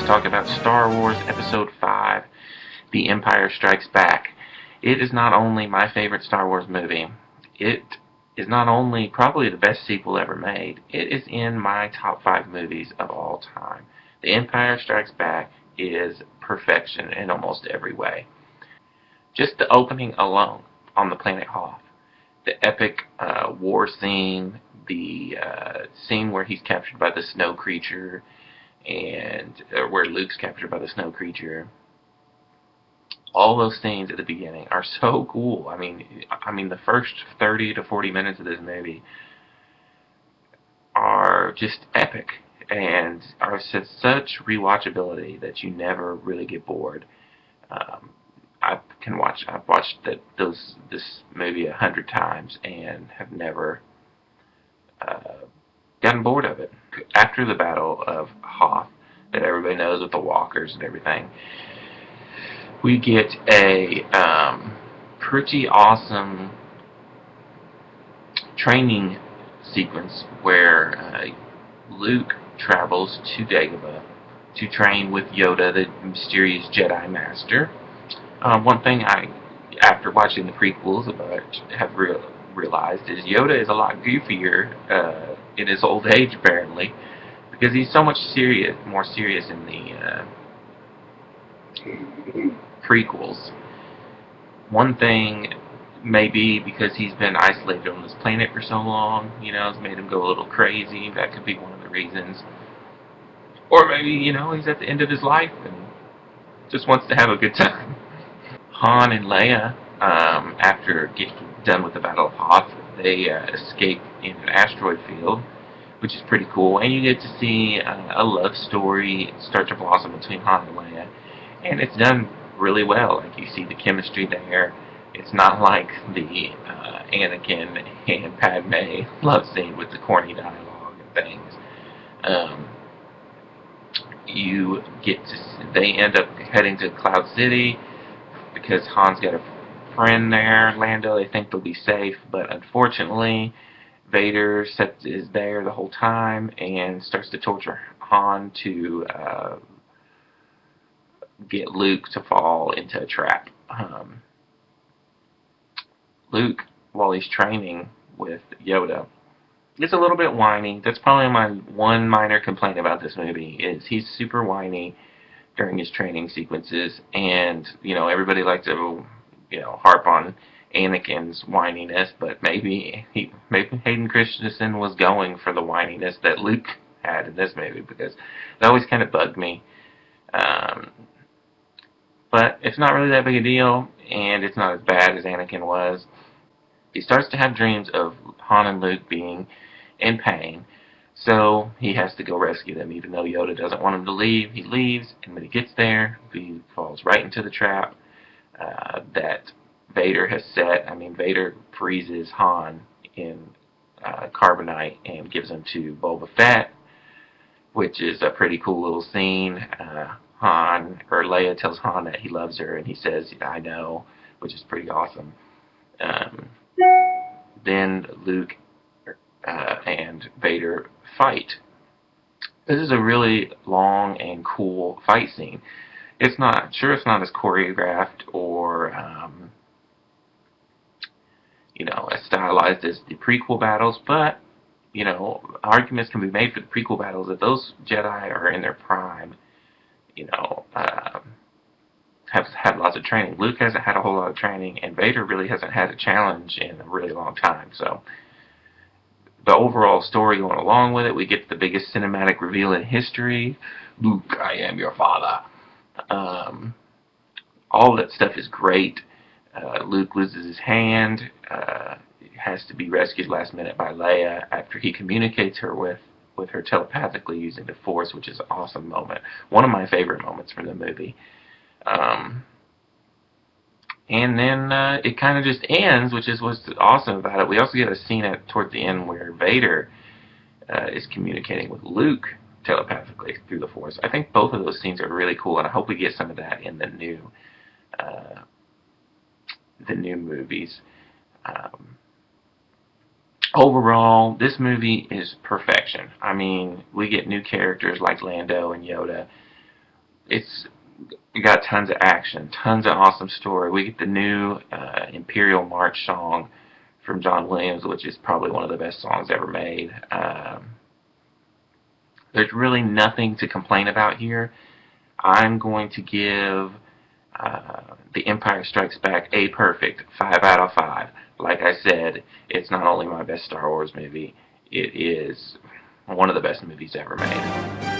talk about Star Wars Episode 5, The Empire Strikes Back. It is not only my favorite Star Wars movie, it is not only probably the best sequel ever made, it is in my top 5 movies of all time. The Empire Strikes Back is perfection in almost every way. Just the opening alone on the planet Hoth, the epic war scene, the scene where he's captured by the snow creature, and where Luke's captured by the snow creature. All those scenes at the beginning are so cool. I mean, the first 30 to 40 minutes of this movie are just epic and are such rewatchability that you never really get bored. I've watched this movie 100 times and have never gotten bored of it. After the Battle of Hoth, that everybody knows with the walkers and everything, we get a pretty awesome training sequence where Luke travels to Dagobah to train with Yoda, the mysterious Jedi Master. One thing after watching the prequels, have realized is Yoda is a lot goofier in his old age, apparently, because he's so much more serious in the prequels. One thing may be because he's been isolated on this planet for so long, it's made him go a little crazy. That could be one of the reasons. Or maybe, he's at the end of his life and just wants to have a good time. Han and Leia, after getting done with the Battle of Hoth, they escape in an asteroid field, which is pretty cool. And you get to see a love story start to blossom between Han and Leia. And it's done really well. Like, you see the chemistry there. It's not like the Anakin and Padme love scene with the corny dialogue and things. They end up heading to Cloud City because Han's got a friend there, Lando. They think they'll be safe, but unfortunately, Vader is there the whole time and starts to torture Han to get Luke to fall into a trap. Luke, while he's training with Yoda, is a little bit whiny. That's probably my one minor complaint about this movie, is he's super whiny during his training sequences, and everybody likes to harp on Anakin's whininess, but maybe Hayden Christensen was going for the whininess that Luke had in this movie, because it always kind of bugged me. But it's not really that big a deal, and it's not as bad as Anakin was. He starts to have dreams of Han and Luke being in pain, so he has to go rescue them. Even though Yoda doesn't want him to leave, he leaves, and when he gets there, he falls right into the trap that Vader has set. Vader freezes Han in carbonite and gives him to Boba Fett, which is a pretty cool little scene. Leia tells Han that he loves her, and he says, "I know," which is pretty awesome. Then Luke and Vader fight. This is a really long and cool fight scene. It's not as choreographed or as stylized as the prequel battles, but arguments can be made for the prequel battles that those Jedi are in their prime. Have had lots of training. Luke hasn't had a whole lot of training, and Vader really hasn't had a challenge in a really long time. So the overall story going along with it, we get the biggest cinematic reveal in history. Luke, I am your father. All that stuff is great. Luke loses his hand, has to be rescued last minute by Leia after he communicates with her telepathically using the Force, which is an awesome moment. One of my favorite moments from the movie. And then it kind of just ends, which is what's awesome about it. We also get a scene toward the end where Vader is communicating with Luke telepathically through the Force. I think both of those scenes are really cool, and I hope we get some of that in the new movies. Overall, this movie is perfection. We get new characters like Lando and Yoda. It's got tons of action, tons of awesome story. We get the new Imperial March song from John Williams, which is probably one of the best songs ever made. There's really nothing to complain about here. I'm going to give The Empire Strikes Back a perfect 5 out of 5. Like I said, it's not only my best Star Wars movie, it is one of the best movies ever made.